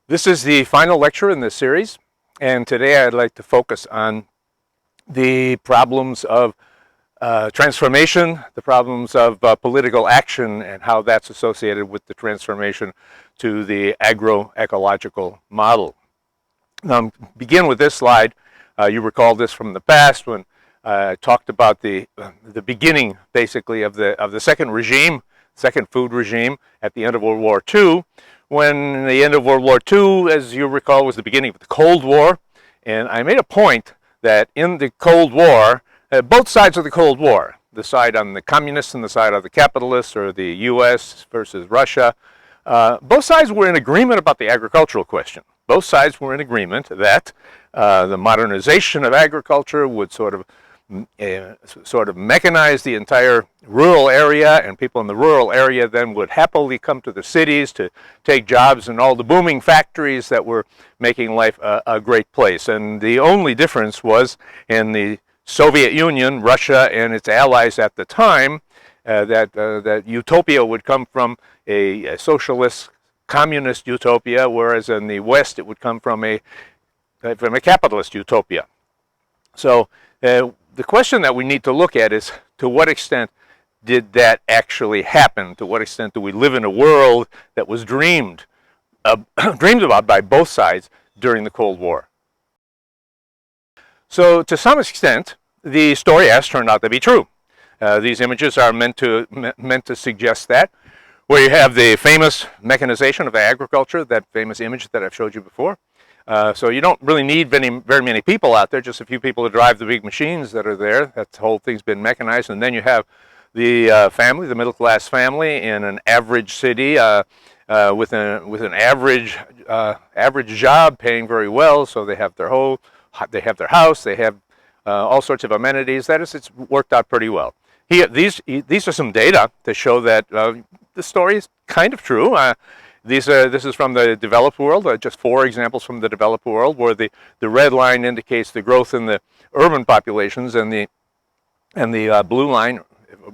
This is the final lecture in this series, and today I'd like to focus on the problems of transformation, the problems of political action, and how that's associated with the transformation to the agroecological model. Now, begin with this slide. You recall this from the past when I talked about the beginning, basically, of the second regime, second food regime at the end of World War II. When the end of World War II, as you recall, was the beginning of the Cold War. And I made a point that in the Cold War, both sides of the Cold War, the side on the communists and the side of the capitalists, or the US versus Russia, both sides were in agreement about the agricultural question. Both sides were in agreement that the modernization of agriculture would sort of mechanize the entire rural area, and people in the rural area then would happily come to the cities to take jobs in all the booming factories that were making life a great place. And the only difference was in the Soviet Union, Russia, and its allies at the time, that utopia would come from a socialist, communist utopia, whereas in the West it would come from a capitalist utopia. So the question that we need to look at is, to what extent did that actually happen? To what extent do we live in a world that was dreamed about by both sides during the Cold War? So to some extent, the story has turned out to be true. These images are meant to suggest that, where you have the famous mechanization of agriculture, that famous image that I've showed you before. So you don't really need very many people out there, just a few people to drive the big machines that are there. That whole thing's been mechanized. And then you have the family, the middle-class family in an average city with an average job, paying very well. So they have their house, they have all sorts of amenities. That is, it's worked out pretty well. These are some data to show that the story is kind of true. This is from the developed world, just 4 examples from the developed world, where the red line indicates the growth in the urban populations, and the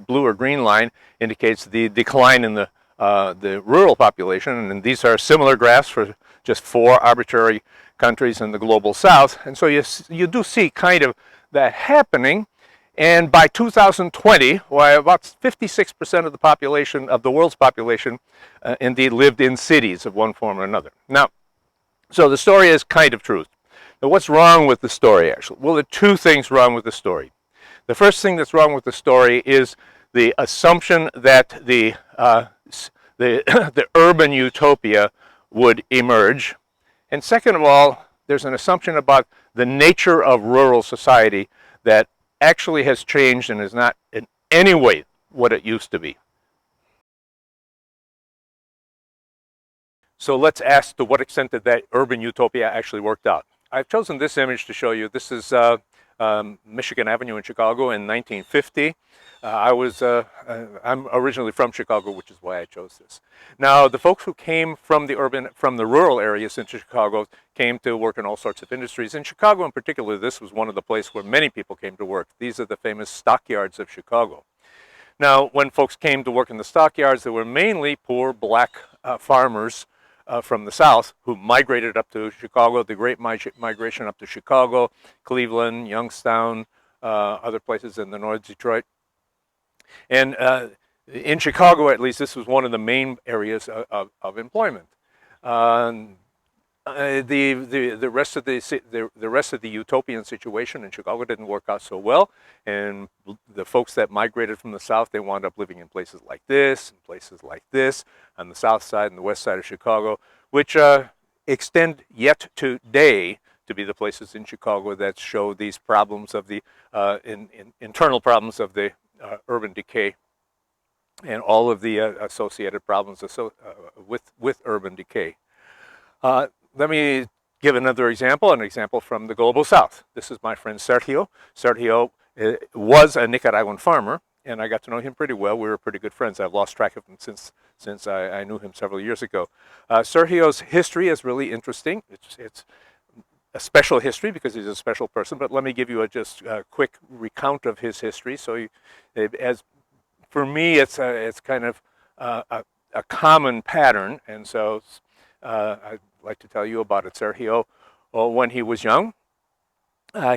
blue or green line indicates the decline in the rural population. And these are similar graphs for just 4 arbitrary countries in the global south. And so you do see kind of that happening. And by 2020, about 56% of the population, of the world's population, indeed lived in cities of one form or another. Now, so the story is kind of true. Now, what's wrong with the story, actually? Well, there are 2 things wrong with the story. The first thing that's wrong with the story is the assumption that the urban utopia would emerge. And second of all, there's an assumption about the nature of rural society that actually has changed and is not in any way what it used to be. So let's ask, to what extent did that urban utopia actually work out? I've chosen this image to show you. This is Michigan Avenue in Chicago in 1950. I'm originally from Chicago, which is why I chose this. Now, the folks who came from the rural areas into Chicago came to work in all sorts of industries. In Chicago in particular, this was one of the places where many people came to work. These are the famous stockyards of Chicago. Now, when folks came to work in the stockyards, they were mainly poor black farmers from the South who migrated up to Chicago, the Great Migration up to Chicago, Cleveland, Youngstown, other places in the North, Detroit. And in Chicago, at least, this was one of the main areas of employment. The rest of the utopian situation in Chicago didn't work out so well, and the folks that migrated from the South, they wound up living in places like this, and places like this, on the South side and the West side of Chicago, which extend yet today to be the places in Chicago that show these problems of the internal problems of the urban decay, and all of the associated problems with urban decay. Let me give another example, an example from the global south. This is my friend Sergio. Sergio was a Nicaraguan farmer, and I got to know him pretty well. We were pretty good friends. I've lost track of him since I knew him several years ago. Sergio's history is really interesting. It's a special history because he's a special person, but let me give you just a quick recount of his history. So for me, it's kind of a common pattern, and so I'd like to tell you about it. Sergio, when he was young,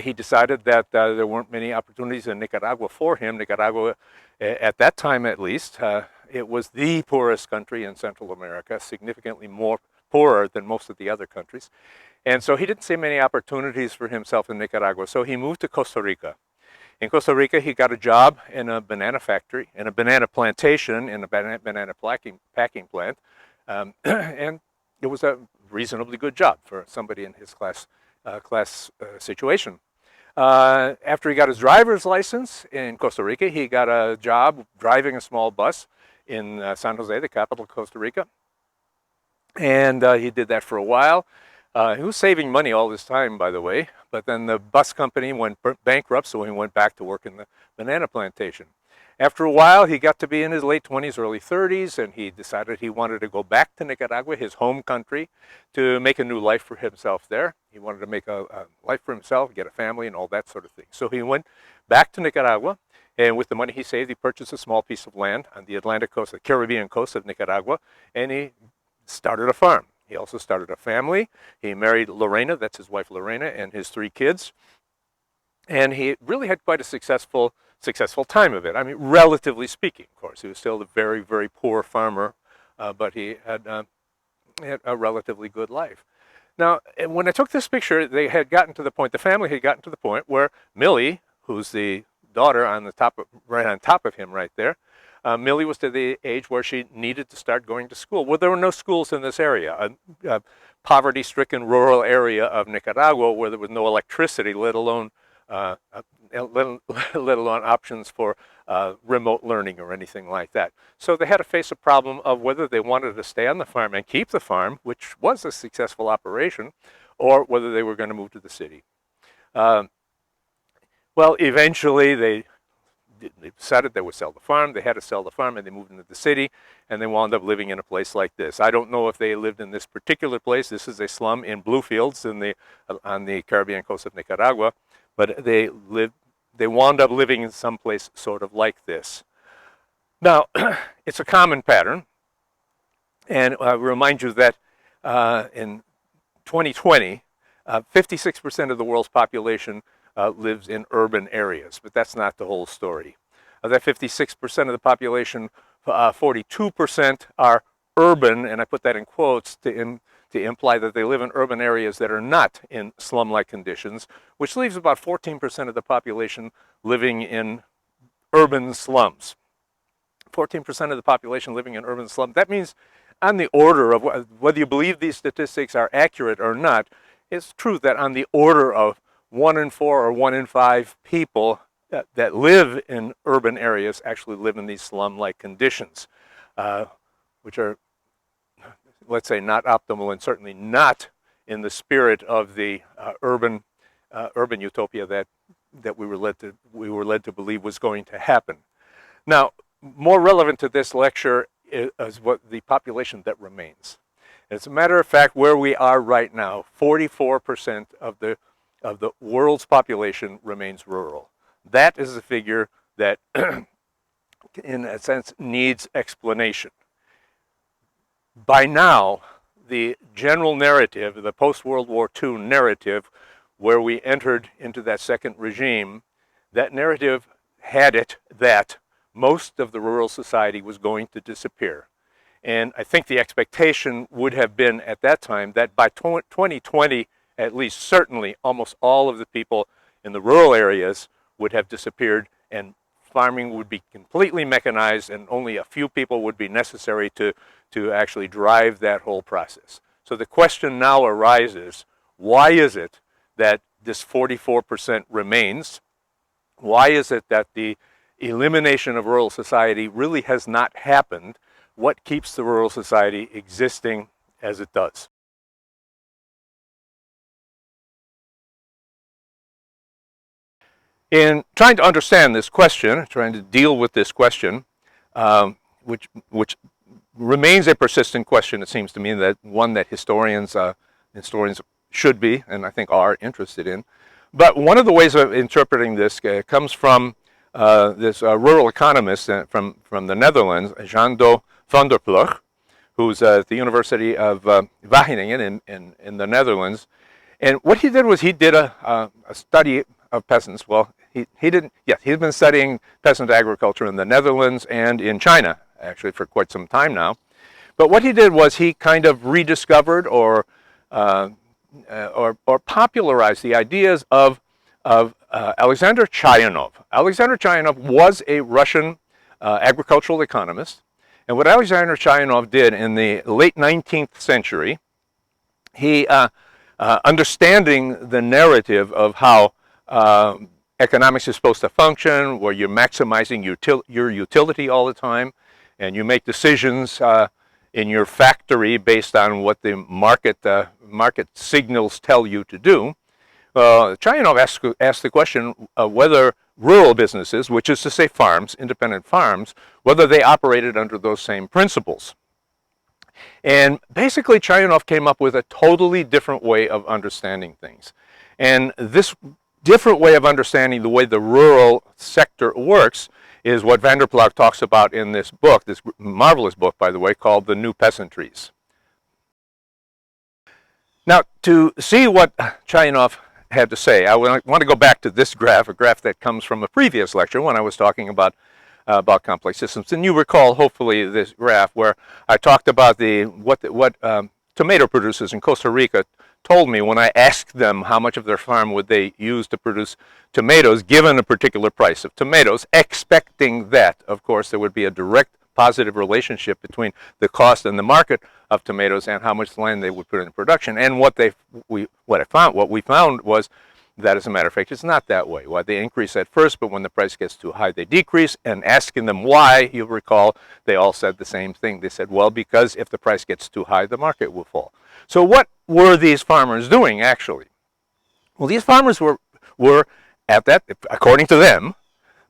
he decided that there weren't many opportunities in Nicaragua for him. Nicaragua, at that time at least, it was the poorest country in Central America, significantly more poorer than most of the other countries. And so he didn't see many opportunities for himself in Nicaragua, so he moved to Costa Rica. In Costa Rica, he got a job in a banana factory, in a banana plantation, in a banana packing plant, and it was a reasonably good job for somebody in his class situation. After he got his driver's license in Costa Rica, he got a job driving a small bus in San Jose, the capital of Costa Rica. And he did that for a while. He was saving money all this time, by the way, but then the bus company went bankrupt, so he went back to work in the banana plantation. After a while, he got to be in his late 20s, early 30s, and he decided he wanted to go back to Nicaragua, his home country, to make a new life for himself there. He wanted to make a life for himself, get a family, and all that sort of thing. So he went back to Nicaragua, and with the money he saved, he purchased a small piece of land on the Atlantic coast, the Caribbean coast of Nicaragua, and he started a farm. He also started a family. He married Lorena, that's his wife Lorena, and his 3 kids. And he really had quite a successful time of it. I mean, relatively speaking, of course. He was still a very, very poor farmer, but he had a relatively good life. Now, when I took this picture, they had gotten to the point, the family had gotten to the point where Millie, who's the daughter on the top, right on top of him right there, Millie was to the age where she needed to start going to school. Well, there were no schools in this area, a poverty-stricken rural area of Nicaragua where there was no electricity, let alone options for remote learning or anything like that. So they had to face a problem of whether they wanted to stay on the farm and keep the farm, which was a successful operation, or whether they were going to move to the city. Well, eventually they decided they would sell the farm. They had to sell the farm, and they moved into the city, and they wound up living in a place like this. I don't know if they lived in this particular place. This is a slum in Bluefields on the Caribbean coast of Nicaragua, but they wound up living in some place sort of like this. Now, it's a common pattern, and I remind you that in 2020, 56% of the world's population lives in urban areas, but that's not the whole story. Of that 56% of the population, 42% are urban, and I put that in quotes to imply that they live in urban areas that are not in slum-like conditions, which leaves about 14% of the population living in urban slums. 14% of the population living in urban slums. That means on the order of, whether you believe these statistics are accurate or not, it's true that on the order of 1 in 4 or 1 in 5 people that live in urban areas actually live in these slum-like conditions, which are, let's say, not optimal and certainly not in the spirit of the urban utopia that we were led to believe was going to happen. Now, more relevant to this lecture is what the population that remains. As a matter of fact, where we are right now, 44% of the world's population remains rural. That is a figure that, in a sense, needs explanation. By now, the general narrative, the post-World War II narrative, where we entered into that second regime, that narrative had it that most of the rural society was going to disappear. And I think the expectation would have been at that time that by 2020, at least certainly almost all of the people in the rural areas would have disappeared, and farming would be completely mechanized, and only a few people would be necessary to actually drive that whole process. So the question now arises, why is it that this 44% remains? Why is it that the elimination of rural society really has not happened? What keeps the rural society existing as it does? In trying to understand this question, trying to deal with this question, which remains a persistent question, it seems to me, that one that historians should be, and I think are, interested in. But one of the ways of interpreting this comes from this rural economist from the Netherlands, Jean van der Ploeg, who's at the University of Wageningen in the Netherlands. And what he did was he did a study of peasants. Well, he didn't, yes, he's been studying peasant agriculture in the Netherlands and in China, actually, for quite some time now. But what he did was he kind of rediscovered or popularized the ideas of Alexander Chayanov. Alexander Chayanov was a Russian agricultural economist. And what Alexander Chayanov did in the late 19th century, he, understanding the narrative of how economics is supposed to function, where you're maximizing your utility all the time, and you make decisions in your factory based on what the market signals tell you to do. Chayanov asked the question of whether rural businesses, which is to say farms, independent farms, whether they operated under those same principles. And basically Chayanov came up with a totally different way of understanding things. And this different way of understanding the way the rural sector works is what van der Ploeg talks about in this book, this marvelous book, by the way, called The New Peasantries. Now, to see what Chayanov had to say, I want to go back to this graph, a graph that comes from a previous lecture when I was talking about complex systems. And you recall, hopefully, this graph where I talked about what tomato producers in Costa Rica told me when I asked them how much of their farm would they use to produce tomatoes given a particular price of tomatoes, expecting that, of course, there would be a direct positive relationship between the cost and the market of tomatoes and how much land they would put in production. And what we found was that, as a matter of fact, it's not that way. Well, they increase at first, but when the price gets too high, they decrease. And asking them why, you'll recall, they all said the same thing. They said, well, because if the price gets too high, the market will fall. So what were these farmers doing, actually? Well, these farmers were at that, according to them,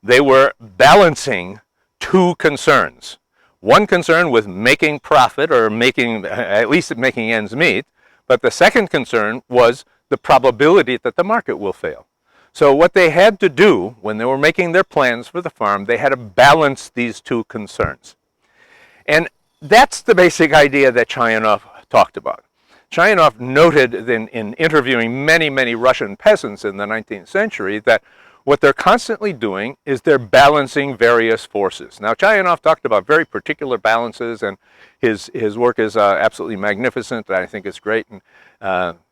they were balancing two concerns. One concern with making profit, or at least making ends meet, but the second concern was the probability that the market will fail. So what they had to do when they were making their plans for the farm, they had to balance these two concerns. And that's the basic idea that Chayanov talked about. Chayanov noted in interviewing many, many Russian peasants in the 19th century that what they're constantly doing is they're balancing various forces. Now, Chayanov talked about very particular balances, and his work is absolutely magnificent. I think it's great, and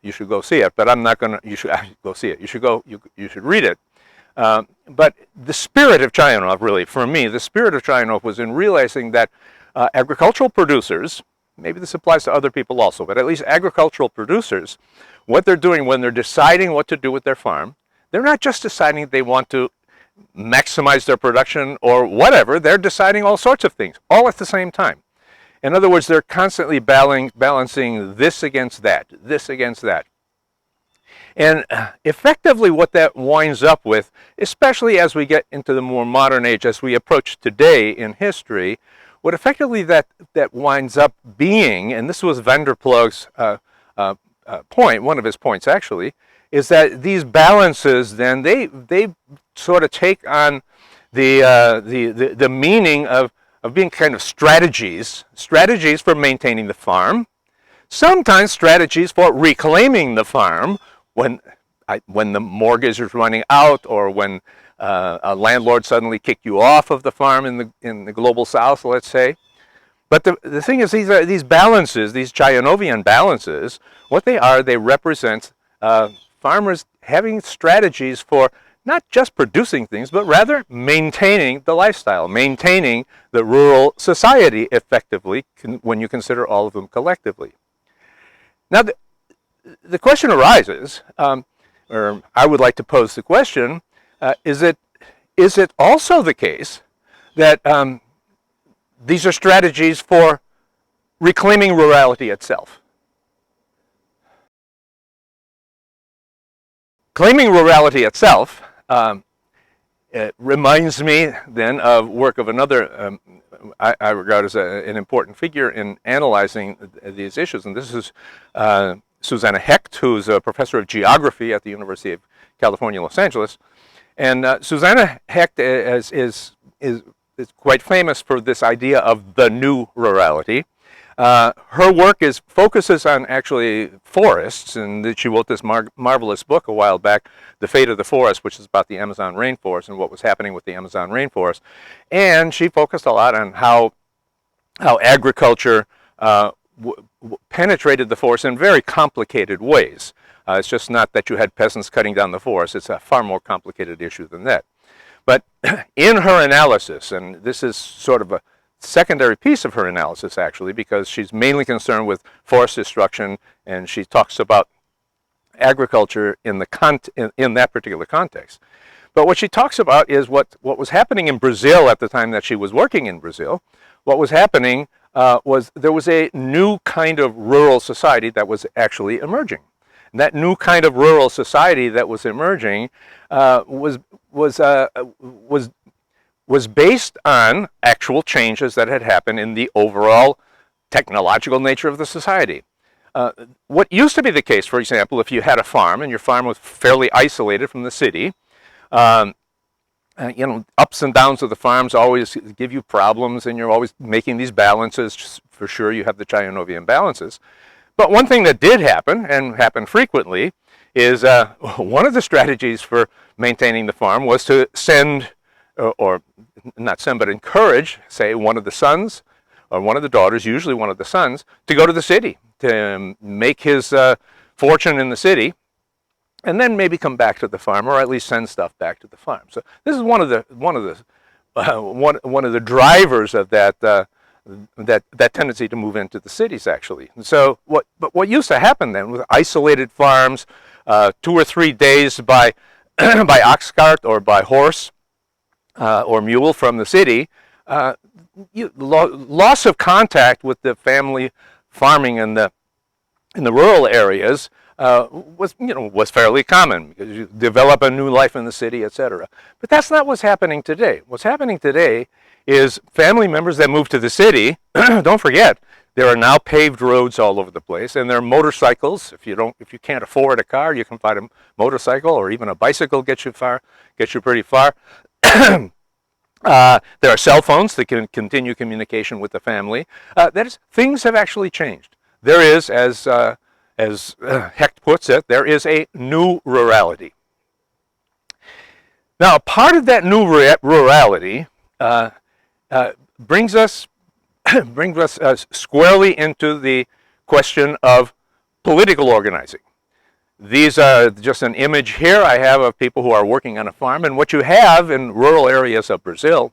you should go see it. But I'm not going to. You should go see it. You should read it. But the spirit of Chayanov, really, for me, the spirit of Chayanov was in realizing that agricultural producers, maybe this applies to other people also, but at least agricultural producers, what they're doing when they're deciding what to do with their farm, they're not just deciding they want to maximize their production or whatever. They're deciding all sorts of things, all at the same time. In other words, they're constantly balancing this against that, this against that. And effectively what that winds up with, especially as we get into the more modern age, as we approach today in history, what effectively that winds up being, and this was van der Ploeg's point, one of his points actually, is that these balances then they sort of take on the meaning of being kind of strategies for maintaining the farm, sometimes strategies for reclaiming the farm when the mortgage is running out, or when a landlord suddenly kicked you off of the farm in the global south, let's say. But the thing is, these balances, these Chayanovian balances, what they represent farmers having strategies for not just producing things, but rather maintaining the lifestyle, maintaining the rural society effectively when you consider all of them collectively. Now, the question arises, or I would like to pose the question, is it also the case that these are strategies for reclaiming rurality itself? Claiming rurality itself it reminds me then of work of another I regard as an important figure in analyzing these issues, and this is Susanna Hecht, who's a professor of geography at the University of California, Los Angeles. And Susanna Hecht is quite famous for this idea of the new rurality. Her work focuses on actually forests, and she wrote this marvelous book a while back, The Fate of the Forest, which is about the Amazon rainforest and what was happening with the Amazon rainforest. And she focused a lot on how agriculture penetrated the forest in very complicated ways. It's just not that you had peasants cutting down the forest. It's a far more complicated issue than that. But in her analysis, and this is sort of a secondary piece of her analysis actually, because she's mainly concerned with forest destruction, and she talks about agriculture in that particular context. But what she talks about is what was happening in Brazil at the time that she was working in Brazil. What was happening was there was a new kind of rural society that was actually emerging. And that new kind of rural society that was emerging was based on actual changes that had happened in the overall technological nature of the society. What used to be the case, for example, if you had a farm and your farm was fairly isolated from the city, you know, ups and downs of the farms always give you problems, and you're always making these balances. For sure, you have the Chayanovian balances. But one thing that did happen, and happened frequently, is one of the strategies for maintaining the farm was to send, or not send, but encourage, say, one of the sons or one of the daughters, usually one of the sons, to go to the city, to make his fortune in the city, and then maybe come back to the farm, or at least send stuff back to the farm. So this is one of the drivers of that tendency to move into the cities, actually. And so what used to happen then with isolated farms, 2 or 3 days by by ox cart or by horse or mule from the city, loss of contact with the family farming in the rural areas was fairly common, because you develop a new life in the city, etc. But that's not what's happening today. What's happening today is family members that move to the city, don't forget, there are now paved roads all over the place, and there are motorcycles. If you can't afford a car, you can find a motorcycle, or even a bicycle gets you pretty far. There are cell phones that can continue communication with the family. That is, things have actually changed. There is, as Hecht puts it, there is a new rurality. Now, part of that new rurality brings us squarely into the question of political organizing. These are just an image here I have of people who are working on a farm, and what you have in rural areas of Brazil,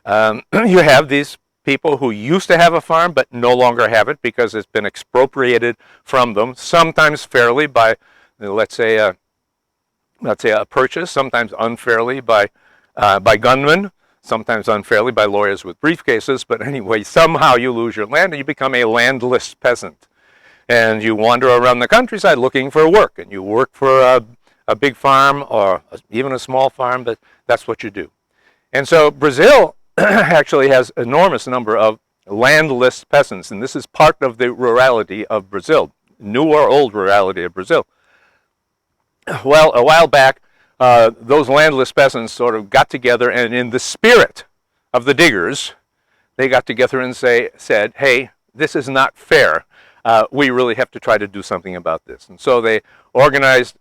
you have these people who used to have a farm but no longer have it because it's been expropriated from them, sometimes fairly by, let's say a purchase, sometimes unfairly by gunmen, sometimes unfairly by lawyers with briefcases. But anyway, somehow you lose your land and you become a landless peasant, and you wander around the countryside looking for work, and you work for a big farm or even a small farm, but that's what you do. And so Brazil actually has an enormous number of landless peasants, and this is part of the rurality of Brazil, new or old rurality of Brazil. Well, a while back, those landless peasants sort of got together, and in the spirit of the diggers, they got together and said, hey, this is not fair. We really have to try to do something about this. And so they organized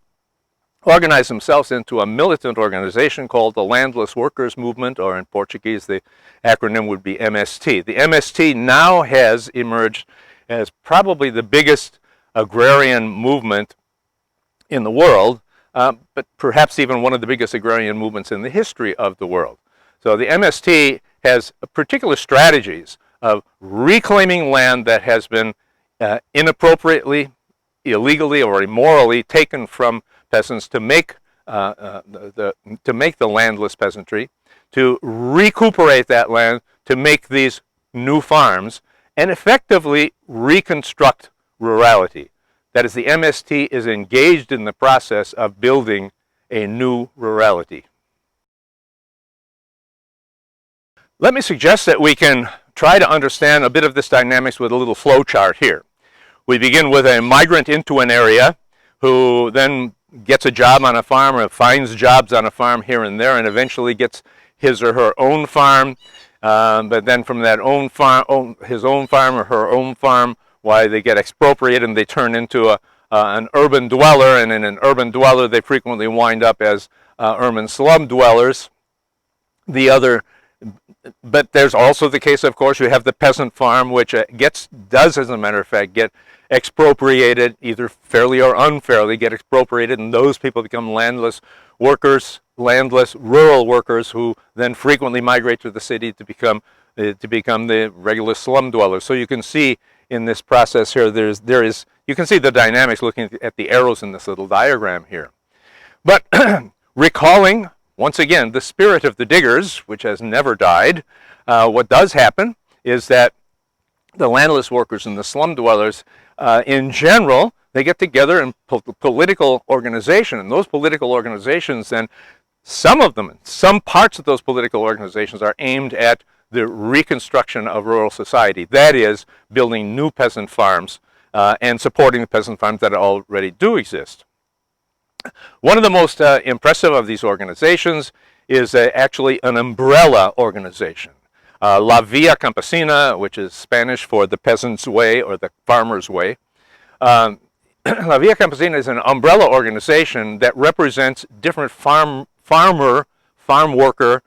themselves into a militant organization called the Landless Workers Movement, or in Portuguese the acronym would be MST. The MST now has emerged as probably the biggest agrarian movement in the world, but perhaps even one of the biggest agrarian movements in the history of the world. So the MST has particular strategies of reclaiming land that has been inappropriately, illegally, or immorally taken from peasants to make the landless peasantry, to recuperate that land, to make these new farms, and effectively reconstruct rurality. That is, the MST is engaged in the process of building a new rurality. Let me suggest that we can try to understand a bit of this dynamics with a little flow chart here. We begin with a migrant into an area who then gets a job on a farm, or finds jobs on a farm here and there, and eventually gets his or her own farm. But then from that his own farm or her own farm, why they get expropriated and they turn into an urban dweller, and in an urban dweller they frequently wind up as urban slum dwellers. But there's also the case, of course, you have the peasant farm, which does, as a matter of fact, get expropriated, either fairly or unfairly, get expropriated, and those people become landless workers, landless rural workers, who then frequently migrate to the city to become the regular slum dwellers. So you can see in this process here, you can see the dynamics looking at the arrows in this little diagram here. But recalling, once again, the spirit of the diggers, which has never died, what does happen is that the landless workers and the slum dwellers, in general, they get together in political organization, and those political organizations then, some parts of those political organizations are aimed at the reconstruction of rural society. That is, building new peasant farms and supporting the peasant farms that already do exist. One of the most impressive of these organizations is actually an umbrella organization. La Via Campesina, which is Spanish for the peasant's way or the farmer's way. La Via Campesina is an umbrella organization that represents different farm worker,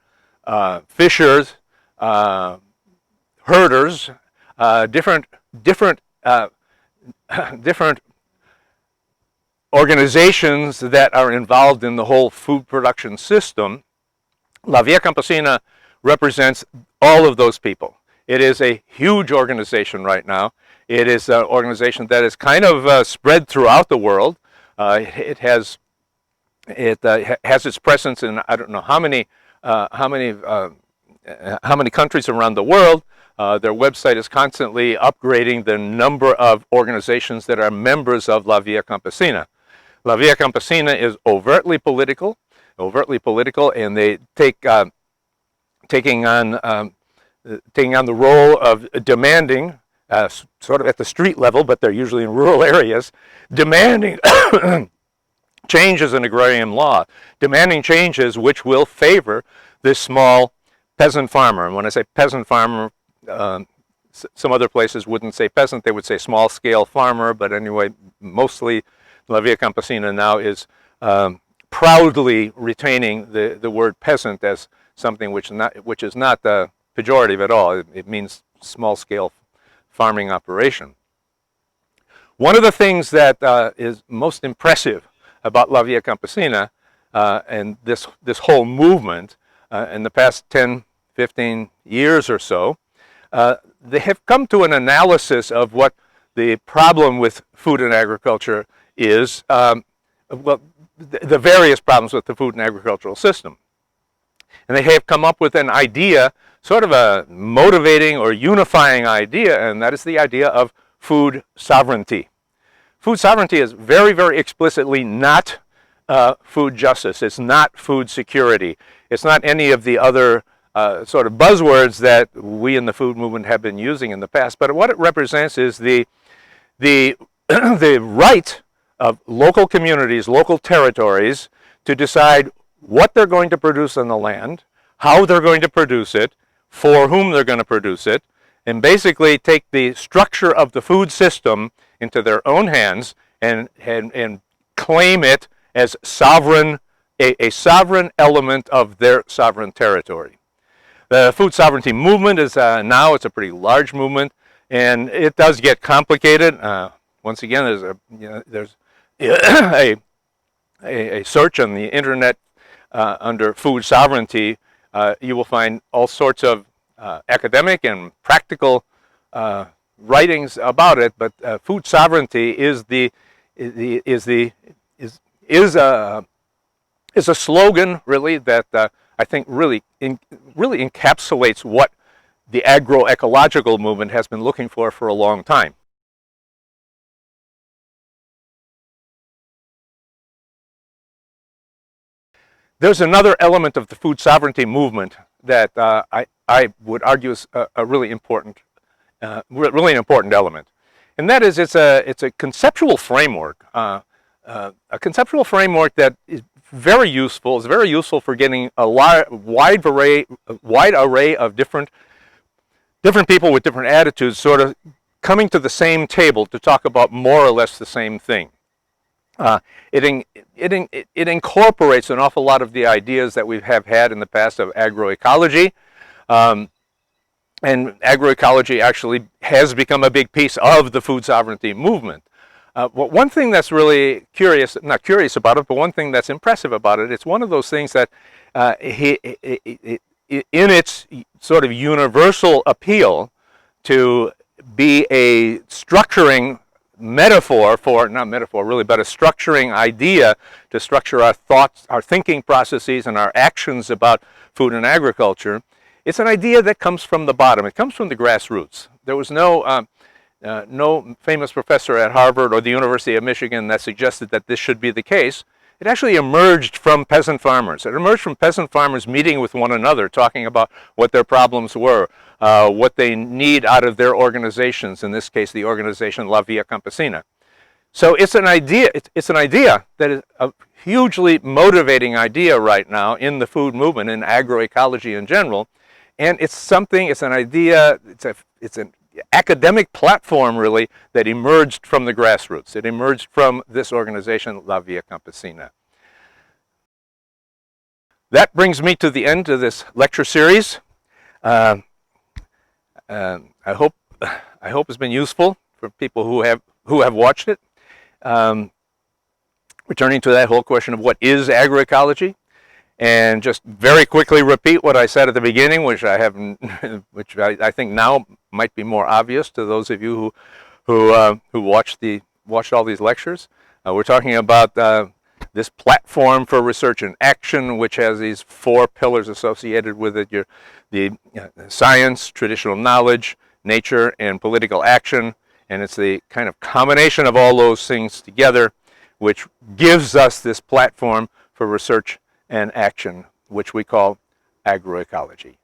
fishers, herders, different organizations that are involved in the whole food production system. La Via Campesina represents all of those people. It is a huge organization right now. It is an organization that is kind of spread throughout the world. It has its presence in I don't know how many countries around the world. Their website is constantly upgrading the number of organizations that are members of La Via Campesina. La Via Campesina is overtly political, and they taking on the role of demanding, sort of at the street level, but they're usually in rural areas, demanding changes in agrarian law, demanding changes which will favor this small peasant farmer. And when I say peasant farmer, some other places wouldn't say peasant, they would say small-scale farmer, but anyway, mostly La Via Campesina now is proudly retaining the word peasant as something which is not pejorative at all. It means small-scale farming operation. One of the things that is most impressive about La Via Campesina and this whole movement in the past 10, 15 years or so, they have come to an analysis of what the problem with food and agriculture is, well, the various problems with the food and agricultural system. And they have come up with an idea, sort of a motivating or unifying idea, and that is the idea of food sovereignty. Food sovereignty is very, very explicitly not food justice. It's not food security. It's not any of the other sort of buzzwords that we in the food movement have been using in the past. But what it represents is the the right of local communities, local territories, to decide what they're going to produce on the land, how they're going to produce it, for whom they're going to produce it, and basically take the structure of the food system into their own hands and claim it as sovereign, a sovereign element of their sovereign territory. The food sovereignty movement is now, it's a pretty large movement, and it does get complicated. Once again, there's a search on the internet under food sovereignty. You will find all sorts of academic and practical writings about it. But food sovereignty is a slogan, really, that I think really encapsulates what the agroecological movement has been looking for a long time. There's another element of the food sovereignty movement that I would argue is a really important element, and that is it's a conceptual framework, that is very useful. It's very useful for getting a wide array of different people with different attitudes sort of coming to the same table to talk about more or less the same thing. It incorporates an awful lot of the ideas that we have had in the past of agroecology. And agroecology actually has become a big piece of the food sovereignty movement. But one thing that's really not curious about it, but one thing that's impressive about it, it's one of those things that in its sort of universal appeal to be a structuring metaphor for, not metaphor really, but a structuring idea to structure our thoughts, our thinking processes, and our actions about food and agriculture. It's an idea that comes from the bottom. It comes from the grassroots. There was no famous professor at Harvard or the University of Michigan that suggested that this should be the case. It actually emerged from peasant farmers. It emerged from peasant farmers meeting with one another, talking about what their problems were, what they need out of their organizations, in this case the organization La Via Campesina. So it's an idea, it's an idea that is a hugely motivating idea right now in the food movement, in agroecology in general. And it's an idea, it's an academic platform really that emerged from the grassroots. It emerged from this organization, La Via Campesina. That brings me to the end of this lecture series. I hope it's been useful for people who have watched it. Returning to that whole question of what is agroecology, and just very quickly repeat what I said at the beginning, which I think now might be more obvious to those of you who watched all these lectures. We're talking about this platform for research and action, which has these 4 pillars associated with it: the science, traditional knowledge, nature, and political action. And it's the kind of combination of all those things together which gives us this platform for research and action, which we call agroecology.